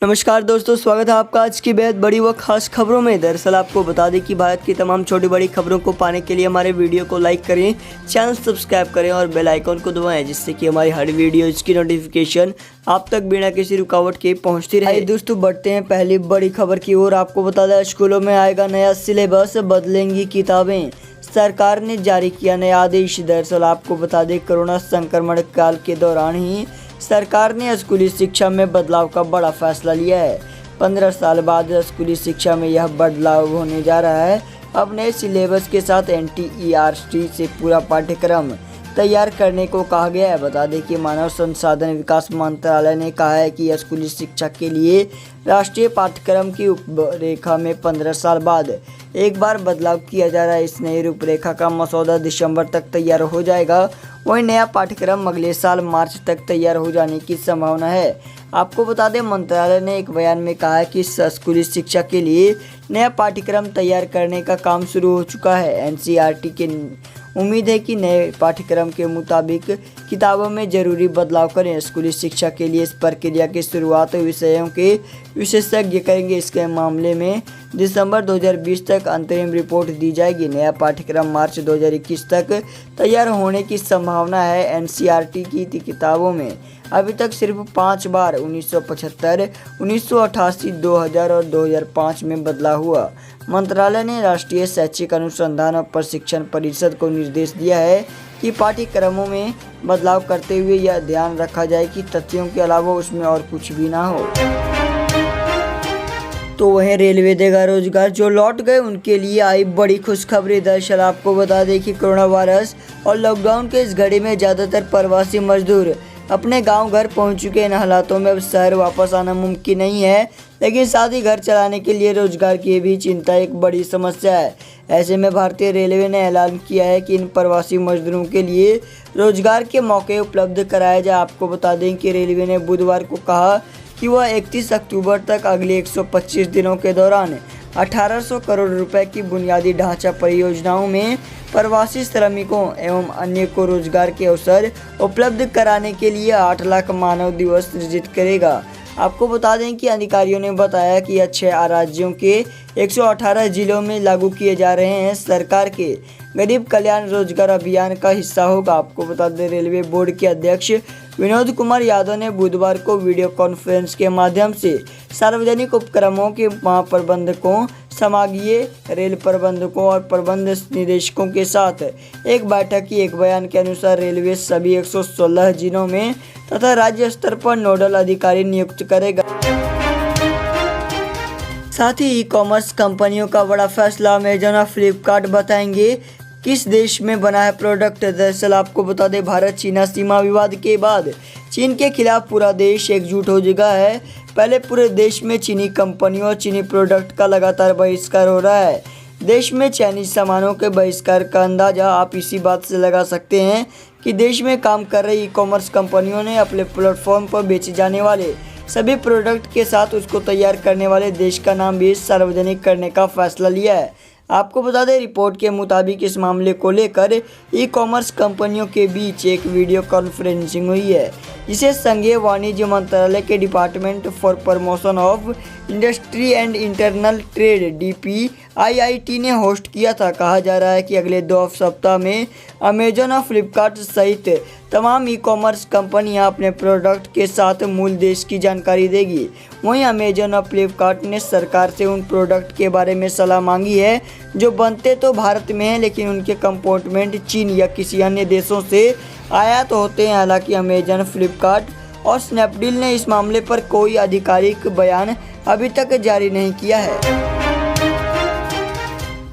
नमस्कार दोस्तों, स्वागत है आपका आज की बेहद बड़ी व खास खबरों में। दरअसल आपको बता दें कि भारत की तमाम छोटी बड़ी खबरों को पाने के लिए हमारे वीडियो को लाइक करें, चैनल सब्सक्राइब करें और बेल आइकॉन को दबाएं, जिससे कि हमारी हर वीडियो की नोटिफिकेशन आप तक बिना किसी रुकावट के पहुंचती रहे। दोस्तों बढ़ते हैं पहली बड़ी खबर की ओर। आपको बता दें स्कूलों में आएगा नया सिलेबस, बदलेंगी किताबें। सरकार ने जारी किया नया आदेश। दरअसल आपको बता दें कोरोना संक्रमण काल के दौरान ही सरकार ने स्कूली शिक्षा में बदलाव का बड़ा फैसला लिया है। 15 साल बाद स्कूली शिक्षा में यह बदलाव होने जा रहा है। अब नए सिलेबस के साथ NTERT से पूरा पाठ्यक्रम तैयार करने को कहा गया है। बता दें कि मानव संसाधन विकास मंत्रालय ने कहा है कि स्कूली शिक्षा के लिए राष्ट्रीय पाठ्यक्रम की रूपरेखा में 15 साल बाद एक बार बदलाव किया जा रहा है। इस नई रूपरेखा का मसौदा दिसंबर तक तैयार हो जाएगा। वहीं नया पाठ्यक्रम अगले साल मार्च तक तैयार हो जाने की संभावना है। आपको बता दें मंत्रालय ने एक बयान में कहा है कि स्कूली शिक्षा के लिए नया पाठ्यक्रम तैयार करने का काम शुरू हो चुका है। NCERT के उम्मीद है कि नए पाठ्यक्रम के मुताबिक किताबों में जरूरी बदलाव करें। स्कूली शिक्षा के लिए इस प्रक्रिया की शुरुआत विषयों के विशेषज्ञ करेंगे। इसके मामले में दिसंबर 2020 तक अंतरिम रिपोर्ट दी जाएगी। नया पाठ्यक्रम मार्च 2021 तक तैयार होने की संभावना है। NCERT की किताबों में अभी तक सिर्फ 5 बार 1975, 1988, 2000 और 2005 में बदलाव हुआ। मंत्रालय ने राष्ट्रीय शैक्षिक अनुसंधान और प्रशिक्षण परिषद को निर्देश दिया है कि पाठ्यक्रमों में बदलाव करते हुए यह ध्यान रखा जाए कि तथ्यों के अलावा उसमें और कुछ भी ना हो। तो वहीं रेलवे देगा रोजगार, जो लौट गए उनके लिए आई बड़ी खुशखबरी। दरअसल आपको बता दें कि कोरोना वायरस और लॉकडाउन के इस घड़ी में ज़्यादातर प्रवासी मजदूर अपने गांव घर पहुंच चुके। इन हालातों में अब शहर वापस आना मुमकिन नहीं है, लेकिन साथ ही घर चलाने के लिए रोजगार की भी चिंता एक बड़ी समस्या है। ऐसे में भारतीय रेलवे ने ऐलान किया है कि इन प्रवासी मजदूरों के लिए रोजगार के मौके उपलब्ध कराए जाए। आपको बता दें कि रेलवे ने बुधवार को कहा कि वह 31 अक्टूबर तक अगले 125 दिनों के दौरान 1800 करोड़ रुपए की बुनियादी ढांचा परियोजनाओं में प्रवासी श्रमिकों एवं अन्य को रोजगार के अवसर उपलब्ध कराने के लिए 8 लाख मानव दिवस सृजित करेगा। आपको बता दें कि अधिकारियों ने बताया कि यह 6 राज्यों के 118 जिलों में लागू किए जा रहे हैं। सरकार के गरीब कल्याण रोजगार अभियान का हिस्सा होगा। आपको बता दें रेलवे बोर्ड के अध्यक्ष विनोद कुमार यादव ने बुधवार को वीडियो कॉन्फ्रेंस के माध्यम से सार्वजनिक उपक्रमों के महाप्रबंधकों, संभागीय रेल प्रबंधकों और प्रबंध निदेशकों के साथ एक बैठक की। एक बयान के अनुसार रेलवे सभी 116 जिलों में तथा राज्य स्तर पर नोडल अधिकारी नियुक्त करेगा। साथ ही ई-कॉमर्स कंपनियों का बड़ा फैसला। अमेजन और फ्लिपकार्ट बताएंगे किस देश में बना है प्रोडक्ट। दरअसल आपको बता दें भारत चीना सीमा विवाद के बाद चीन के खिलाफ पूरा देश एकजुट हो चुका है। पहले पूरे देश में चीनी कंपनियों और चीनी प्रोडक्ट का लगातार बहिष्कार हो रहा है। देश में चाइनीज सामानों के बहिष्कार का अंदाजा आप इसी बात से लगा सकते हैं कि देश में काम कर रही ई-कॉमर्स कंपनियों ने अपने प्लेटफॉर्म पर बेचे जाने वाले सभी प्रोडक्ट के साथ उसको तैयार करने वाले देश का नाम भी सार्वजनिक करने का फैसला लिया है। आपको बता दें रिपोर्ट के मुताबिक इस मामले को लेकर ई-कॉमर्स कंपनियों के बीच एक वीडियो कॉन्फ्रेंसिंग हुई है, जिसे संघीय वाणिज्य मंत्रालय के department for promotion of industry and internal trade DPIIT ने होस्ट किया था। कहा जा रहा है कि अगले 2 सप्ताह में अमेजन और फ्लिपकार्ट सहित तमाम ई-कॉमर्स कंपनियां अपने प्रोडक्ट के साथ मूल देश की जानकारी देगी। वहीं अमेजन और फ्लिपकार्ट ने सरकार से उन प्रोडक्ट के बारे में सलाह मांगी है जो बनते तो भारत में हैं, लेकिन उनके कंपोनेंट चीन या किसी अन्य देशों से आयात होते हैं। हालांकि अमेजन, फ्लिपकार्ट और स्नैपडील ने इस मामले पर कोई आधिकारिक बयान अभी तक जारी नहीं किया है।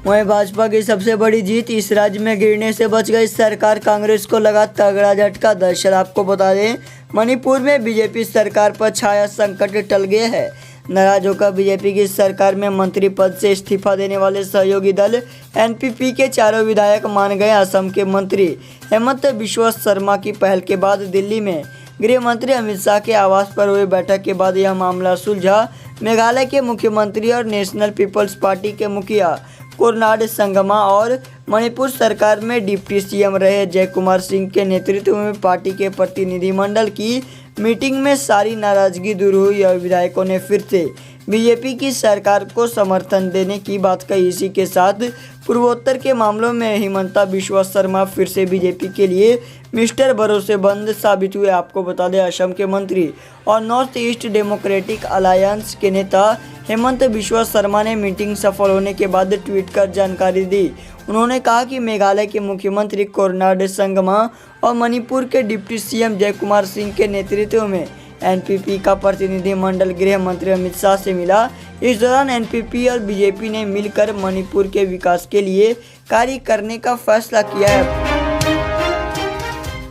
वहीं भाजपा की सबसे बड़ी जीत, इस राज्य में गिरने से बच गई सरकार, कांग्रेस को लगा तगड़ा झटका। दरअसल आपको बता दें मणिपुर में बीजेपी सरकार पर छाया संकट टल गया है। नाराज होकर बीजेपी की सरकार में मंत्री पद से इस्तीफा देने वाले सहयोगी दल NPP के 4 विधायक मान गए। असम के मंत्री हेमंत बिश्वा शर्मा की पहल के बाद दिल्ली में गृह मंत्री अमित शाह के आवास पर हुई बैठक के बाद यह मामला सुलझा। मेघालय के मुख्यमंत्री और नेशनल पीपल्स पार्टी के मुखिया कोरनाड संगमा और मणिपुर सरकार में डिप्टी CM रहे जय कुमार सिंह के नेतृत्व में पार्टी के प्रतिनिधिमंडल की मीटिंग में सारी नाराजगी दूर हुई और विधायकों ने फिर से बीजेपी की सरकार को समर्थन देने की बात कही। इसी के साथ पूर्वोत्तर के मामलों में हिमंता बिश्वा शर्मा फिर से बीजेपी के लिए मिस्टर भरोसेमंद साबित हुए। आपको बता दें, असम के मंत्री और नॉर्थ ईस्ट डेमोक्रेटिक अलायंस के नेता हेमंत बिश्वा शर्मा ने मीटिंग सफल होने के बाद ट्वीट कर जानकारी दी। उन्होंने कहा कि मेघालय के मुख्यमंत्री कोनराड संगमा और मणिपुर के डिप्टी सीएम जय कुमार सिंह के नेतृत्व में एनपीपी का प्रतिनिधिमंडल गृह मंत्री अमित शाह से मिला। इस दौरान एनपीपी और बीजेपी ने मिलकर मणिपुर के विकास के लिए कार्य करने का फैसला किया है।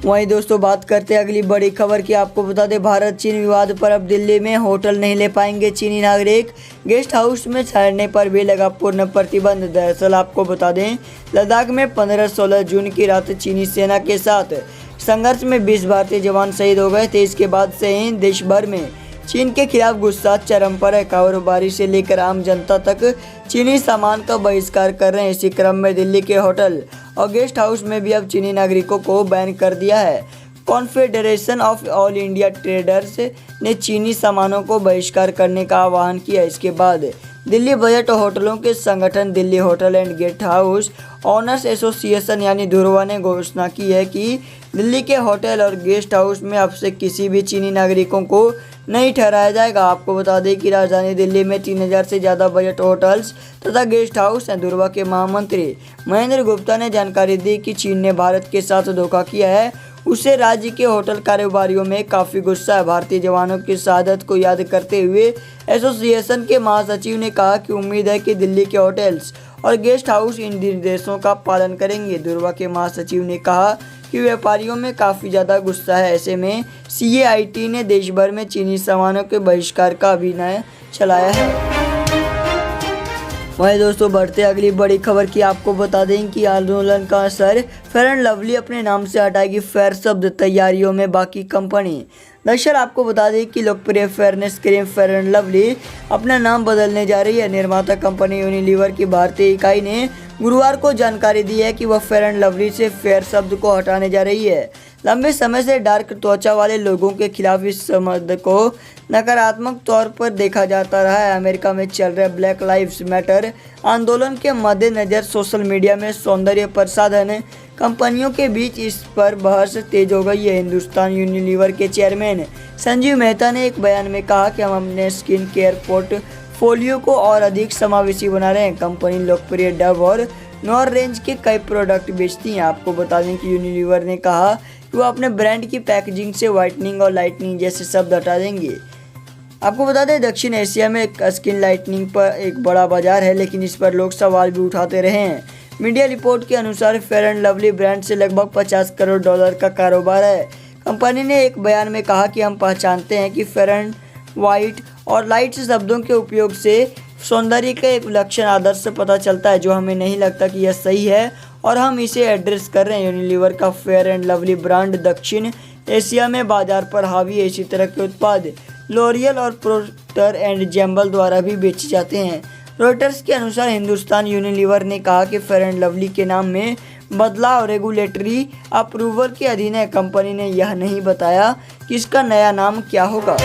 वहीं दोस्तों, बात करते हैं अगली बड़ी खबर की। आपको बता दें, भारत चीन विवाद पर अब दिल्ली में होटल नहीं ले पाएंगे चीनी नागरिक। गेस्ट हाउस में ठहरने पर भी लगा पूर्ण प्रतिबंध। दरअसल आपको बता दें, लद्दाख में 15-16 जून की रात चीनी सेना के साथ संघर्ष में 20 भारतीय जवान शहीद हो गए थे। इसके बाद से ही देश भर में चीन के खिलाफ गुस्सा चरम पर है। कारोबारी से लेकर आम जनता तक चीनी सामान का बहिष्कार कर रहे हैं। इसी क्रम में दिल्ली के होटल और गेस्ट हाउस में भी अब चीनी नागरिकों को बैन कर दिया है। Confederation of all India traders ने चीनी सामानों को बहिष्कार करने का आह्वान किया। इसके बाद दिल्ली बजट होटलों के संगठन Delhi hotel and guest house owners association यानी धुर्वा ने घोषणा की है कि दिल्ली के होटल और गेस्ट हाउस में अब से किसी भी चीनी नागरिकों को नहीं ठहराया जाएगा। आपको बता दें कि राजधानी दिल्ली में 3000 से ज़्यादा बजट होटल्स तथा गेस्ट हाउस हैं। धुर्वा के महामंत्री महेंद्र गुप्ता ने जानकारी दी कि चीन ने भारत के साथ धोखा किया है। उससे राज्य के होटल कारोबारियों में काफ़ी गुस्सा है। भारतीय जवानों की शहादत को याद करते हुए एसोसिएशन के महासचिव ने कहा कि उम्मीद है कि दिल्ली के होटल्स और गेस्ट हाउस इन निर्देशों का पालन करेंगे। धुर्वा के महासचिव ने कहा कि व्यापारियों में काफ़ी ज़्यादा गुस्सा है। ऐसे में CAIT ने देश भर में चीनी सामानों के बहिष्कार का अभियान चलाया है। वहीं दोस्तों, बढ़ते अगली बड़ी खबर की। आपको बता दें कि आंदोलन का असर, फेयर एंड लवली अपने नाम से हटाएगी फेयर शब्द, तैयारियों में बाकी कंपनी। दरअसल आपको बता दें कि लोकप्रिय fairness cream fair and lovely अपना नाम बदलने जा रही है। निर्माता कंपनी यूनिलीवर की भारतीय इकाई ने गुरुवार को जानकारी दी है कि वह फेयर एंड लवली से फेयर शब्द को हटाने जा रही है। लंबे समय से डार्क त्वचा वाले लोगों के खिलाफ इस शब्द को नकारात्मक तौर पर देखा जाता रहा है। अमेरिका में चल रहे ब्लैक लाइव्स मैटर आंदोलन के मद्देनजर सोशल मीडिया में सौंदर्य प्रसाधन कंपनियों के बीच इस पर बहस तेज हो गई है। हिंदुस्तान यूनिलीवर के चेयरमैन संजीव मेहता ने एक बयान में कहा कि हम अपने स्किन केयर पोर्टफोलियो को और अधिक समावेशी बना रहे हैं। कंपनी लोकप्रिय डव और नॉर रेंज के कई प्रोडक्ट बेचती हैं। आपको बता दें कि यूनिलीवर ने कहा कि वो अपने ब्रांड की पैकेजिंग से व्हाइटनिंग और लाइटनिंग जैसे शब्द हटा देंगे। आपको बता दें, दक्षिण एशिया में स्किन लाइटनिंग पर एक बड़ा बाजार है, लेकिन इस पर लोग सवाल भी उठाते रहे हैं। मीडिया रिपोर्ट के अनुसार फेयर एंड लवली ब्रांड से लगभग $50 करोड़ का कारोबार है। कंपनी ने एक बयान में कहा कि हम पहचानते हैं कि फेयर एंड वाइट और लाइट शब्दों के उपयोग से सौंदर्य का एक लक्षण आदर्श से पता चलता है, जो हमें नहीं लगता कि यह सही है और हम इसे एड्रेस कर रहे हैं। यूनिलीवर का फेयर एंड लवली ब्रांड दक्षिण एशिया में बाजार पर हावी है। इसी तरह के उत्पाद लॉरियल और प्रोक्टर एंड गैम्बल द्वारा भी बेचे जाते हैं। रॉयटर्स के अनुसार हिंदुस्तान यूनिलीवर ने कहा कि फेयर एंड लवली के नाम में बदलाव रेगुलेटरी अप्रूवल के अधीन है। कंपनी ने यह नहीं बताया कि इसका नया नाम क्या होगा।